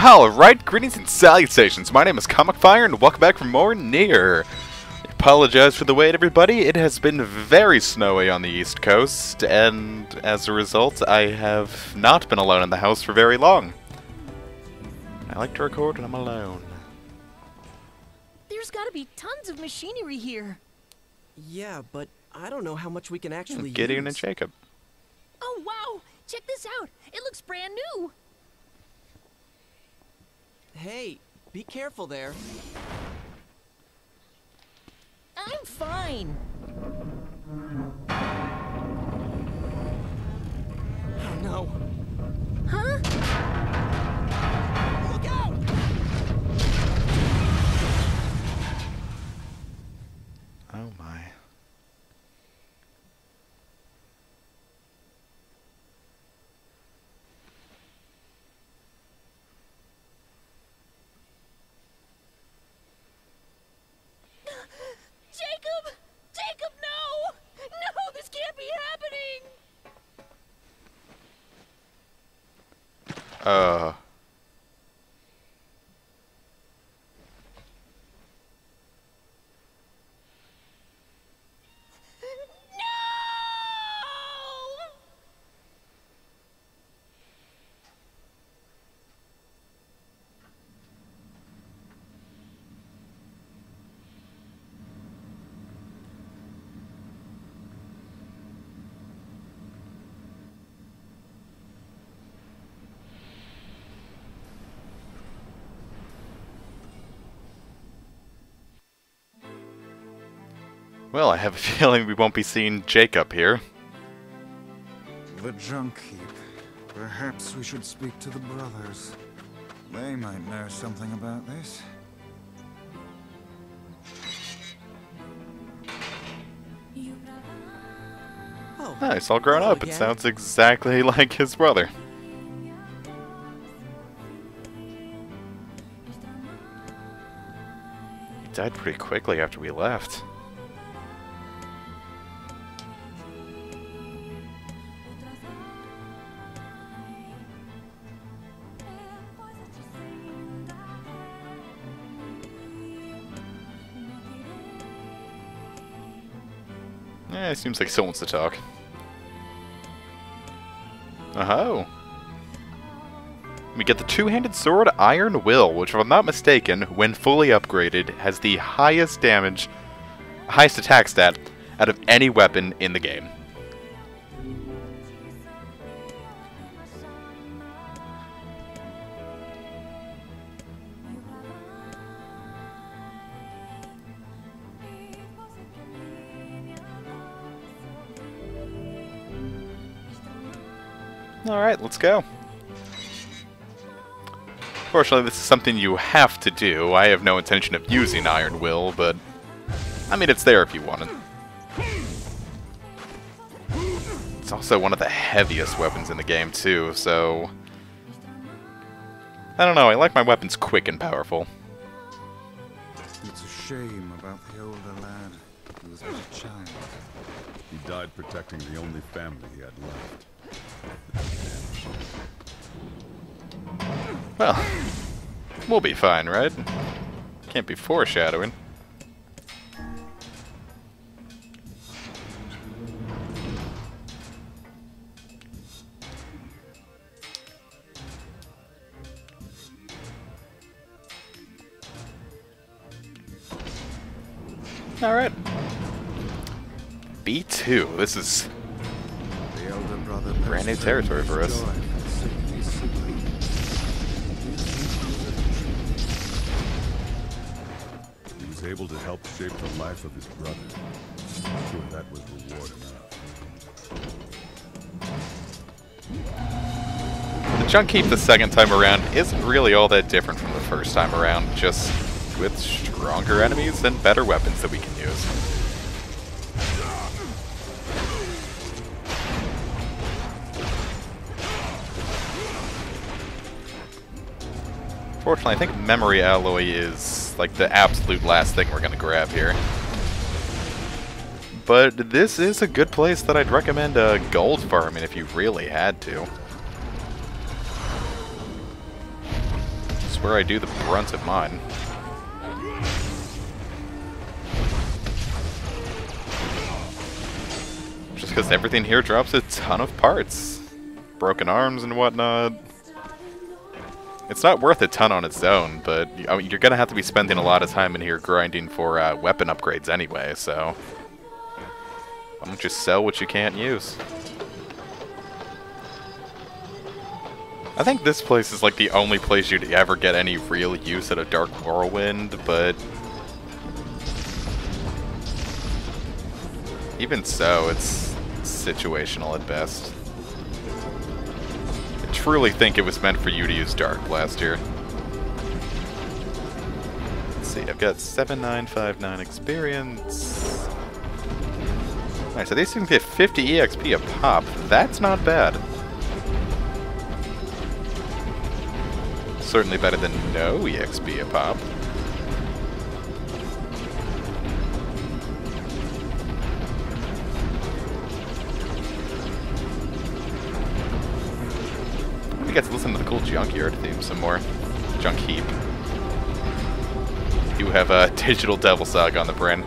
Alright, greetings and salutations. My name is Comic Fire, and welcome back for more NIER. I apologize for the wait, everybody. It has been very snowy on the East Coast, and as a result, I have not been alone in the house for very long. I like to record when I'm alone. There's gotta be tons of machinery here. Yeah, but I don't know how much we can actually Gideon use. and Jacob. Oh wow! Check this out! It looks brand new! Hey, be careful there. I'm fine! Oh no. Huh? Look out! Oh my. Jacob! Jacob, no! No, this can't be happening! No! Well, I have a feeling we won't be seeing Jacob here. The junk heap. Perhaps we should speak to the brothers. They might know something about this. Oh, Oh, he's all grown hello up. It again. sounds exactly like his brother. He died pretty quickly after we left. It seems like he still wants to talk. Oh. We get the two-handed sword Iron Will, which, if I'm not mistaken, when fully upgraded, has the highest damage, highest attack stat out of any weapon in the game. Alright, let's go. Fortunately, this is something you have to do. I have no intention of using Iron Will, but I mean, it's there if you want it. It's also one of the heaviest weapons in the game, too, so I don't know, I like my weapons quick and powerful. It's a shame about the older lad. He was but a child. He died protecting the only family he had left. Well, we'll be fine, right? Can't be foreshadowing. Alright. B2. This is The elder brother brand new territory for us. He was able to help shape the life of his brother. I'm sure that was reward enough. The junk heap the second time around isn't really all that different from the first time around, just with stronger enemies and better weapons that we can use. Fortunately, I think memory alloy is like the absolute last thing we're going to grab here. But this is a good place that I'd recommend gold farming if you really had to. where I do the brunt of mine. Just because everything here drops a ton of parts. Broken arms and whatnot. It's not worth a ton on its own, but I mean, you're going to have to be spending a lot of time in here grinding for weapon upgrades anyway, so... why don't you sell what you can't use? I think this place is like the only place you'd ever get any real use out of Dark Whirlwind, but... even so, it's situational at best. I truly think it was meant for you to use Dark Blast here. Let's see, I've got 7959 experience. Alright, so these things get 50 EXP a pop. That's not bad. Certainly better than no EXP a pop. We get to listen to the cool Junkyard theme some more. Junk Heap. Do have a Digital Devil Saga on the brain.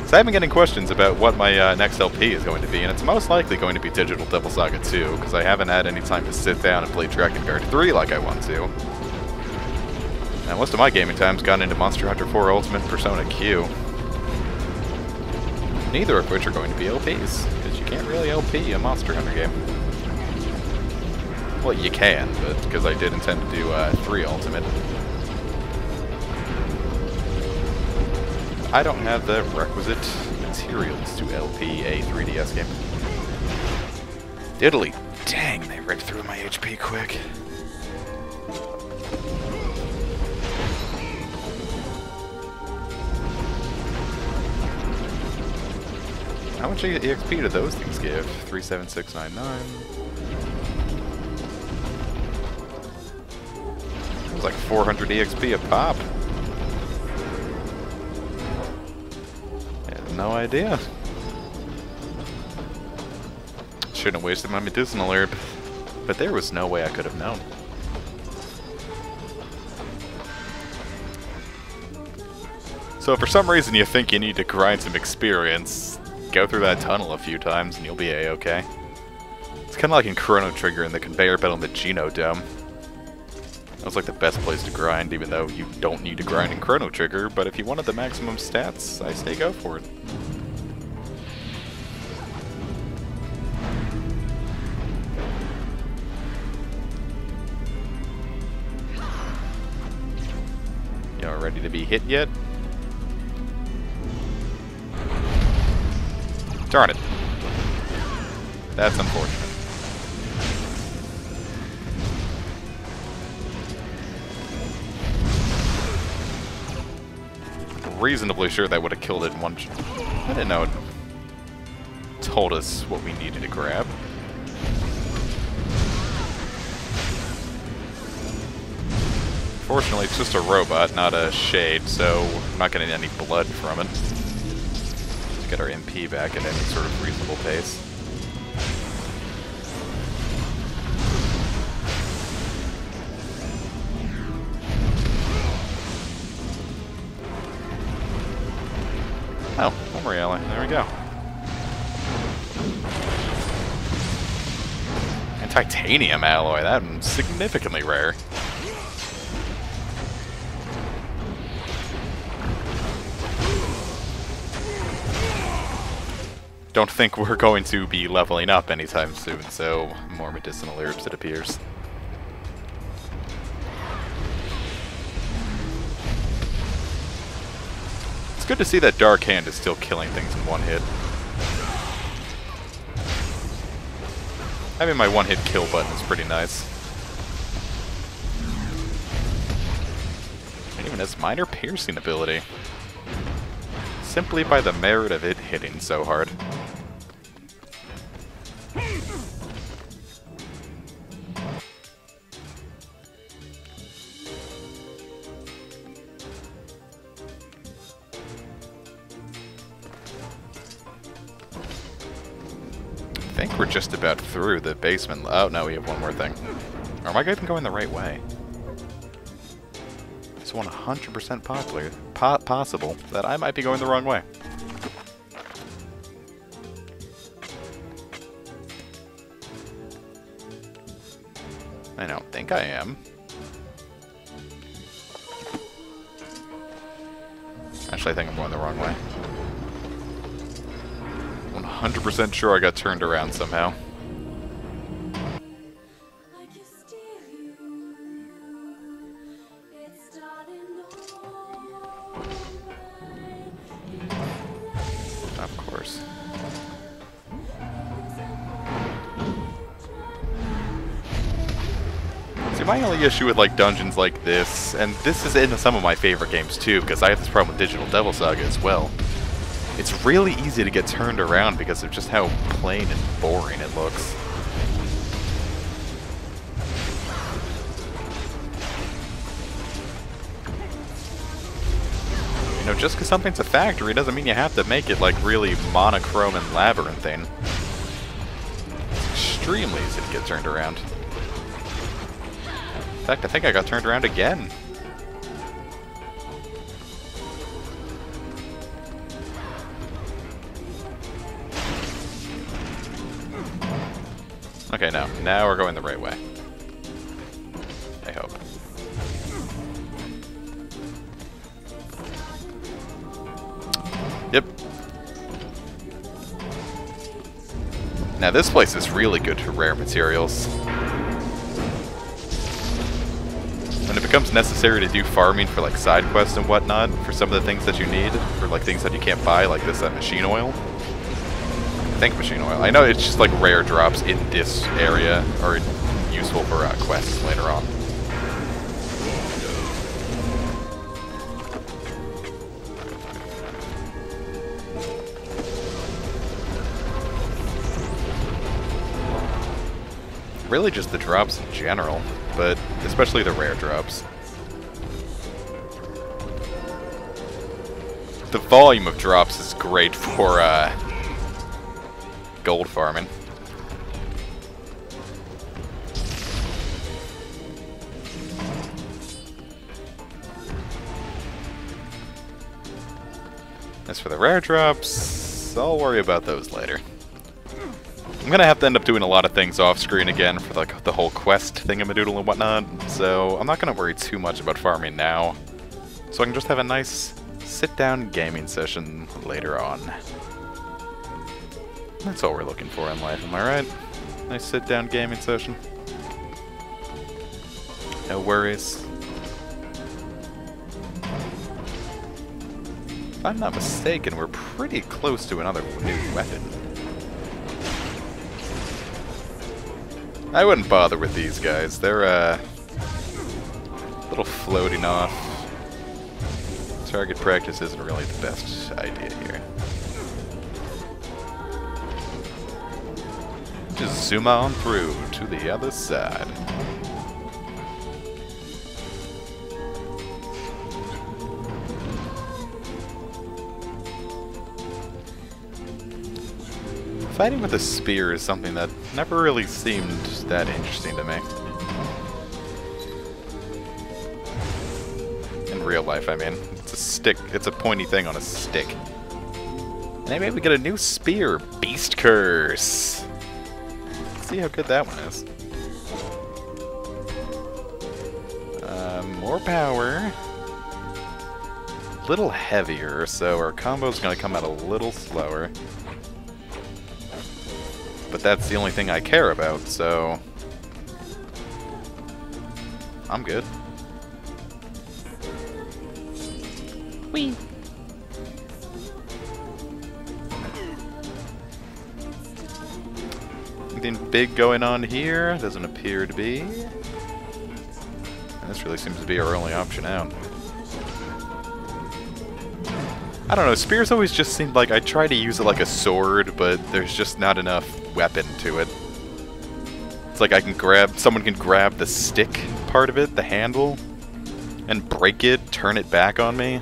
So I've been getting questions about what my next LP is going to be, and it's most likely going to be Digital Devil Saga 2, because I haven't had any time to sit down and play Dragon Guard 3 like I want to. Now, most of my gaming time's gone into Monster Hunter 4 Ultimate Persona Q. Neither of which are going to be LPs, because you can't really LP a Monster Hunter game. Well, you can, but because I did intend to do 3 Ultimate. I don't have the requisite materials to LP a 3DS game. Diddly. Dang, they ripped through my HP quick. How much EXP do those things give? 37699. It was like 400 EXP a pop. I had no idea. Shouldn't have wasted my medicinal herb, but there was no way I could have known. So if for some reason you think you need to grind some experience, go through that tunnel a few times and you'll be a-okay. It's kind of like in Chrono Trigger in the conveyor belt in the Geno Dome. That was like the best place to grind, even though you don't need to grind in Chrono Trigger, but if you wanted the maximum stats, I say go for it. Y'all ready to be hit yet? Darn it. That's unfortunate. Reasonably sure that would have killed it in one... I didn't know it told us what we needed to grab. Fortunately, it's just a robot, not a shade, so I'm not getting any blood from it. Let's get our MP back at any sort of reasonable pace. Oh, memory alloy. There we go. And titanium alloy. That one's significantly rare. Don't think we're going to be leveling up anytime soon, so more medicinal herbs, it appears. It's good to see that Dark Hand is still killing things in one hit. Having my one-hit kill button is pretty nice. It even has minor piercing ability. Simply by the merit of it hitting so hard. I think we're just about through the basement. Oh, no, we have one more thing. Or am I even going the right way? It's 100% possible that I might be going the wrong way. I don't think I am. Actually, I think I'm going the wrong way. 100% sure I got turned around somehow. Of course. See, my only issue with like dungeons like this, and this is in some of my favorite games too, because I have this problem with Digital Devil Saga as well. It's really easy to get turned around because of just how plain and boring it looks. You know, just because something's a factory doesn't mean you have to make it like really monochrome and labyrinthine. It's extremely easy to get turned around. In fact, I think I got turned around again. Okay, now we're going the right way. I hope. Yep. Now this place is really good for rare materials. When it becomes necessary to do farming for like side quests and whatnot, for some of the things that you need, for like things that you can't buy, like this machine oil. I think machine oil. I know it's just like rare drops in this area are useful for quests later on. Really just the drops in general, but especially the rare drops. The volume of drops is great for gold farming. As for the rare drops, I'll worry about those later. I'm gonna have to end up doing a lot of things off screen again for like the whole quest thingamadoodle and whatnot, so I'm not gonna worry too much about farming now. So I can just have a nice sit-down gaming session later on. That's all we're looking for in life, am I right? Nice sit-down gaming session. No worries. If I'm not mistaken, we're pretty close to another new weapon. I wouldn't bother with these guys. They're, a little floating off. Target practice isn't really the best idea here. Just zoom on through to the other side. Fighting with a spear is something that never really seemed that interesting to me. In real life, I mean. It's a stick. It's a pointy thing on a stick. And then maybe we get a new spear. Beast Curse. Let's see how good that one is. More power. A little heavier, so our combo's gonna come out a little slower. But that's the only thing I care about, so I'm good. Whee! Anything big going on here? Doesn't appear to be. And this really seems to be our only option out. I don't know, spears always just seemed like I try to use it like a sword, but there's just not enough weapon to it. It's like someone can grab the stick part of it, the handle, and break it, turn it back on me.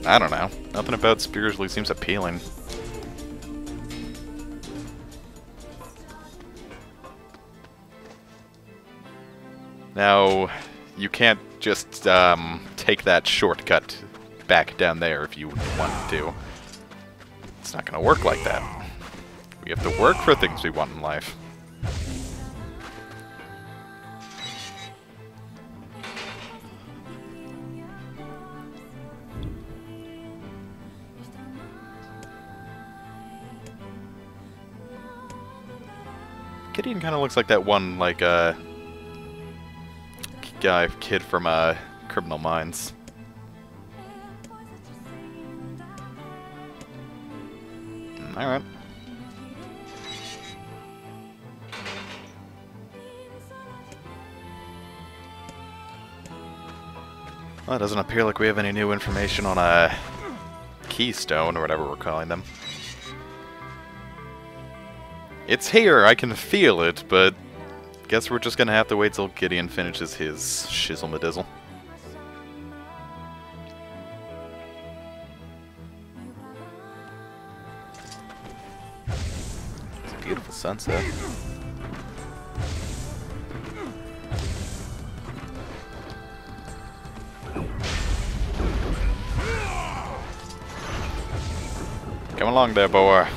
I don't know. Nothing about spears really seems appealing. Now, you can't just take that shortcut back down there if you wanted to. It's not gonna work like that. We have to work for things we want in life. Gideon kind of looks like that one, like, kid from, Criminal Minds. Alright. Well, it doesn't appear like we have any new information on a keystone, or whatever we're calling them. It's here, I can feel it, but guess we're just gonna have to wait till Gideon finishes his shizzle-madizzle. It's a beautiful sunset. Come along there, boy.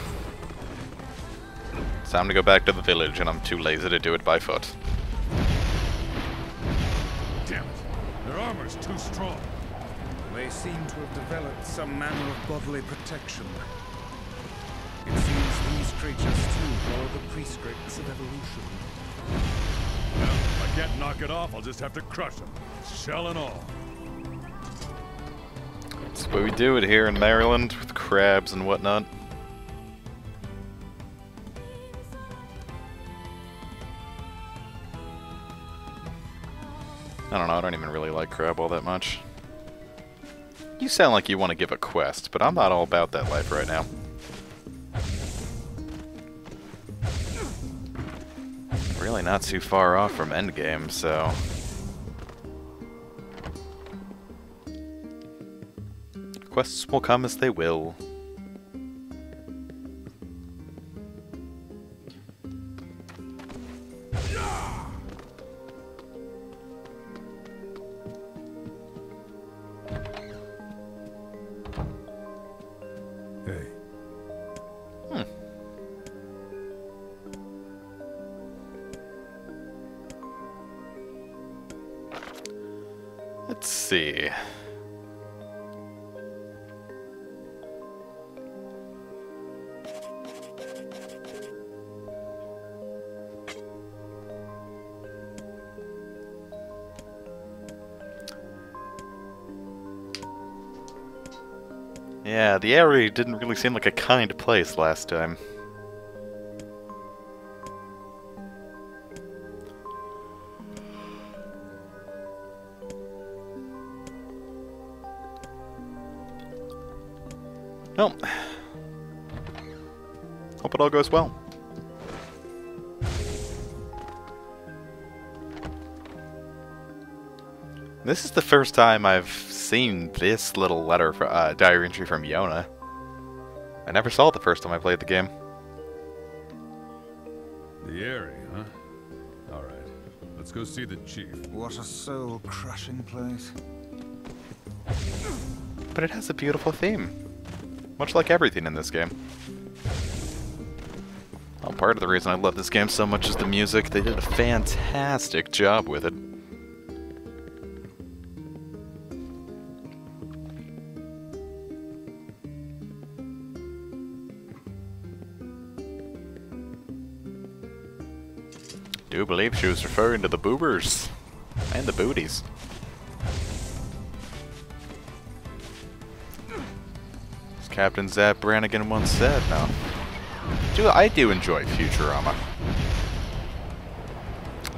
Time to go back to the village, and I'm too lazy to do it by foot. Damn it. Their armor's too strong. They seem to have developed some manner of bodily protection. It seems these creatures too follow the prescripts of evolution. Well, if I can't knock it off, I'll just have to crush them. Shell and all. That's what we do it here in Maryland, with crabs and whatnot. I don't know, I don't even really like crab all that much. You sound like you want to give a quest, but I'm not all about that life right now. Really not too far off from endgame, so... quests will come as they will. Hey. Let's see. Yeah, the area didn't really seem like a kind place last time. Well, hope it all goes well. This is the first time I've seen this little letter for diary entry from Yona. I never saw it the first time I played the game. The area, huh? Alright. Let's go see the chief. What a soul-crushing place. But it has a beautiful theme. Much like everything in this game. Well, part of the reason I love this game so much is the music. They did a fantastic job with it. Do believe she was referring to the boobers and the booties. As Captain Zap Brannigan once said, no. I do enjoy Futurama.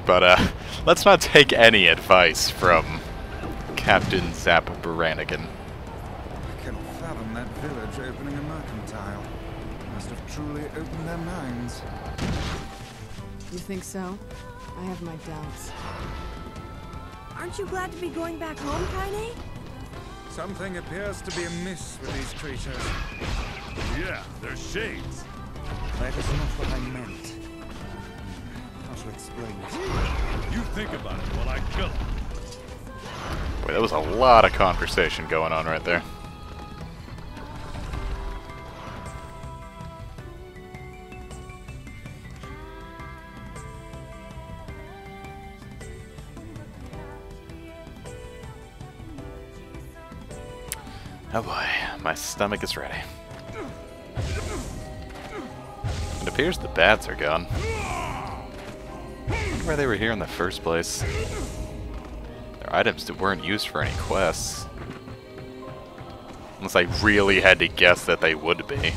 But let's not take any advice from Captain Zap Brannigan. I cannot fathom that village opening a mercantile. Must have truly opened their minds. You think so? I have my doubts. Aren't you glad to be going back home, Kaine? Something appears to be amiss with these creatures. Yeah, they're shades. That is not what I meant. How to explain it? You think about it while I kill him. Boy, that was a lot of conversation going on right there. Oh boy, my stomach is ready. It appears the bats are gone. I wonder why they were here in the first place. They're items that weren't used for any quests. Unless I really had to guess that they would be.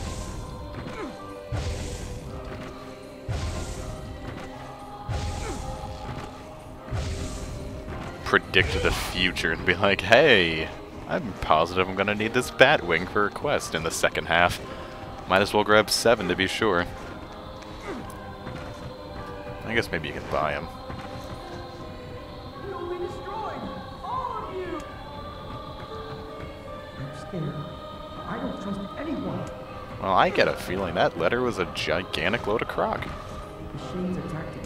Predict the future and be like, hey, I'm positive I'm gonna need this bat wing for a quest in the second half. Might as well grab 7 to be sure. I guess maybe you can buy them. You'll be destroyed, all of you. I'm scared. I don't trust anyone. Well, I get a feeling that letter was a gigantic load of crock. Machines attacked it.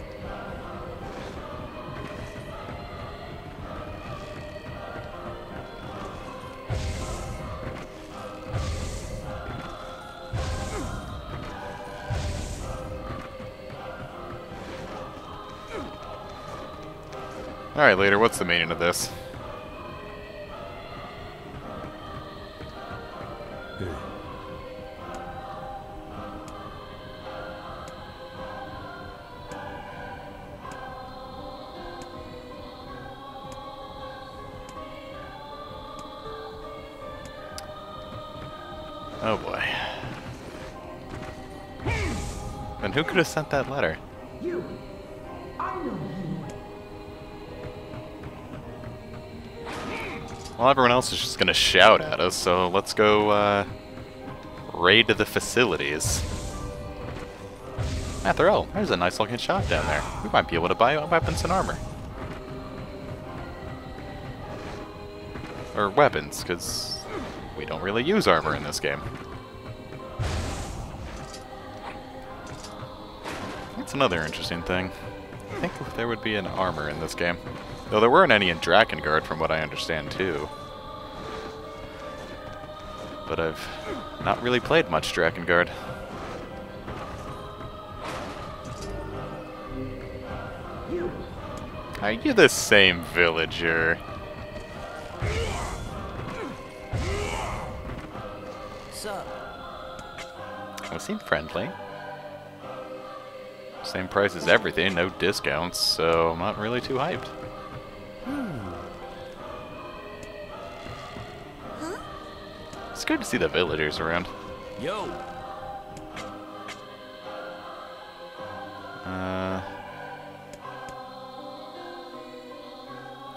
Alright, leader, what's the meaning of this? Hey. Oh boy. And who could have sent that letter? You. I know you. Well, everyone else is just gonna shout at us, so let's go, raid the facilities. After all, there's a nice looking shop down there. We might be able to buy weapons and armor. Or weapons, because we don't really use armor in this game. That's another interesting thing. I think there would be an armor in this game. Though there weren't any in Drakengard from what I understand too. But I've not really played much Drakengard. Are you the same villager? Sup? Well, seem friendly. Same price as everything, no discounts, so I'm not really too hyped. It's good to see the villagers around. Yo. I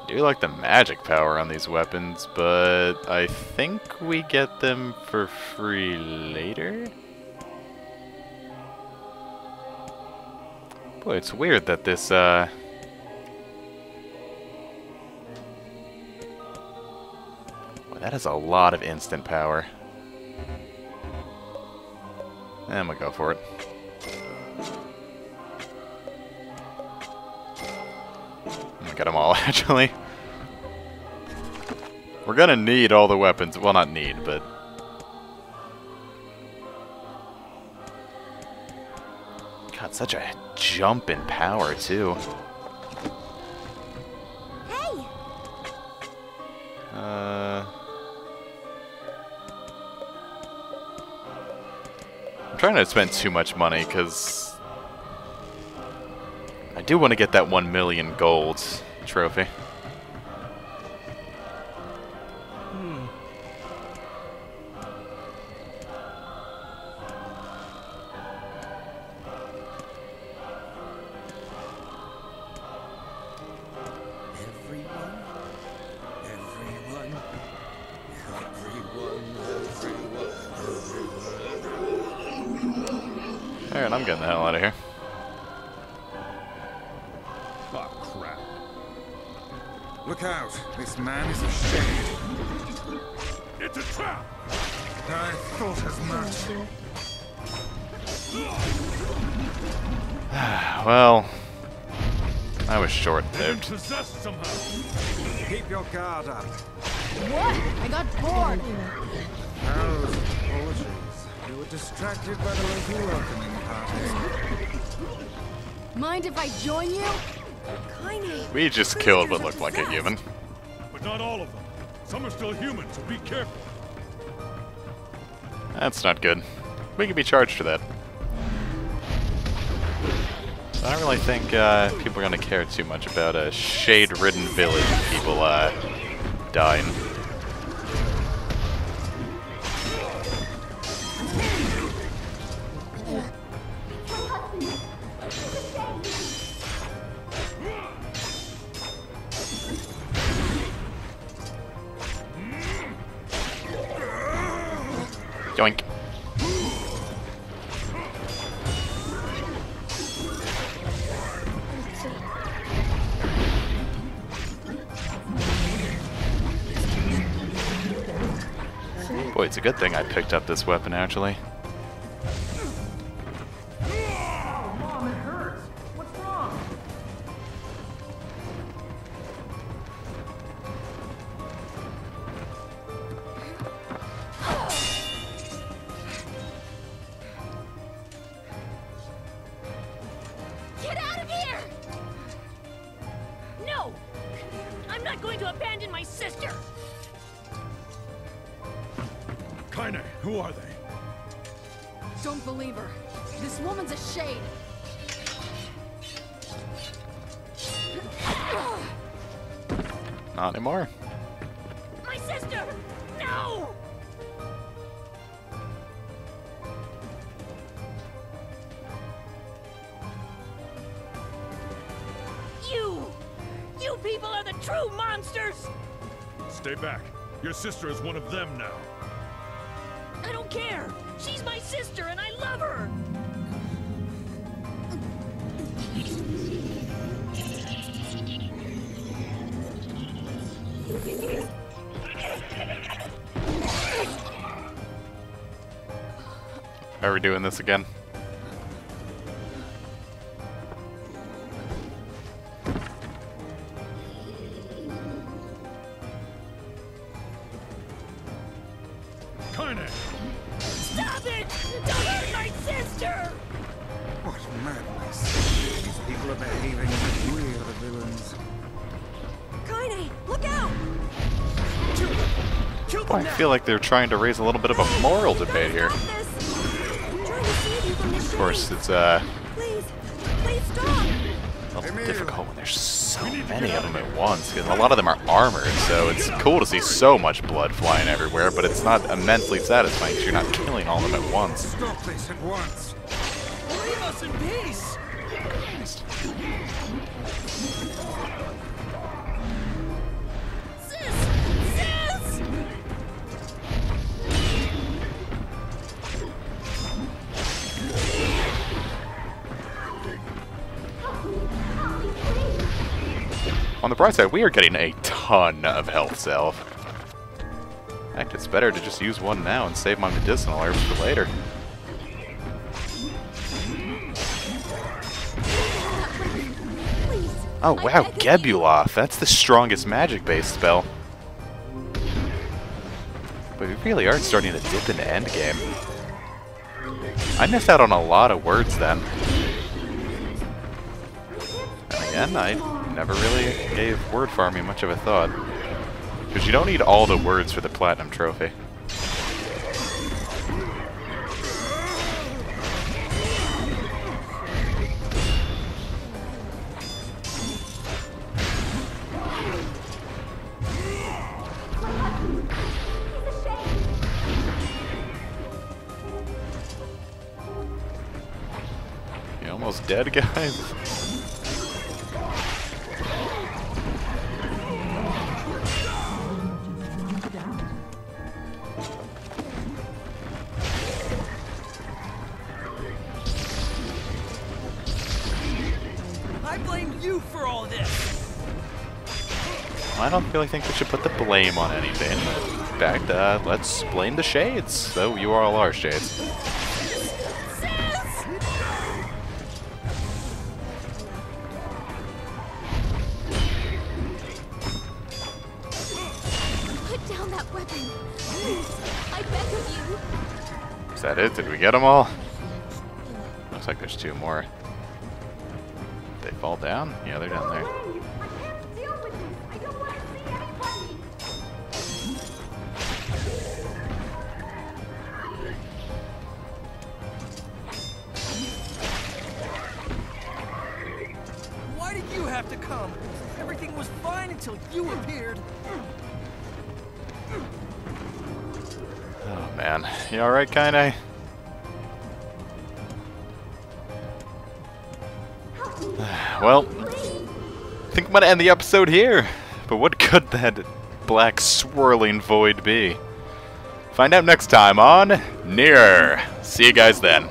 do like the magic power on these weapons, but I think we get them for free later? Boy, it's weird that this, Boy, that is a lot of instant power. And we'll go for it. Got them all, actually. We're gonna need all the weapons. Well, not need, but... God, such a jump in power, too. Hey! I'm trying not to spend too much money, because... I do want to get that 1 million gold trophy. Alright, I'm getting the hell out of here. Oh, crap. Look out! This man is a shade. It's a trap! I thought as much. Well, I was Been short-lived. possessed somehow. Keep your guard up. What? I got bored. Those apologies. You were distracted by the local welcoming party. Mind if I join you? Kaine. We just killed what looked like a human. But not all of them. Some are still human, so be careful. That's not good. We could be charged for that. I don't really think people are going to care too much about a shade-ridden village of people dying. Yoink. Boy, it's a good thing I picked up this weapon, actually. Mom, it hurts. What's wrong? Get out of here! No! I'm not going to abandon my sister! Kaine, who are they? Don't believe her. This woman's a shade. Not anymore. My sister! No! You people are the true monsters! Stay back. Your sister is one of them now. I don't care! She's my sister and I love her! Are we doing this again? Kaine! Stop it! Don't hurt my sister! What madness. These people are behaving as if we're the villains. Kaine, look out! Boy, I feel like they're trying to raise a little bit of a moral debate here. Of course, it's Please stop! a little difficult when there's so many of them at once, and a lot of them are armored, so it's cool to see so much blood flying everywhere, but it's not immensely satisfying because you're not killing all of them at once. Stop this at once. Leave us in peace! Sis! On the bright side, we are getting a ton of health salve. In fact, it's better to just use one now and save my medicinal herbs for later. Oh wow, Gebuloff! That's the strongest magic-based spell. But we really are starting to dip into endgame. I missed out on a lot of words then. And again, I never really gave word farming much of a thought. Because you don't need all the words for the Platinum Trophy. You almost dead, guys? I blame you for all this! I don't really think we should put the blame on anything. In fact, let's blame the Shades. So you all are Shades. down that weapon. Please, I beg of you. Is that it? Did we get them all? Looks like there's 2 more. They fall down? Yeah, they're down there. Please, I can't deal with this. I don't want to see anybody. Why did you have to come? Everything was fine until you appeared. Oh man. You alright, Kaine? Well, I think I'm gonna end the episode here. But what could that black swirling void be? Find out next time on NIER. See you guys then.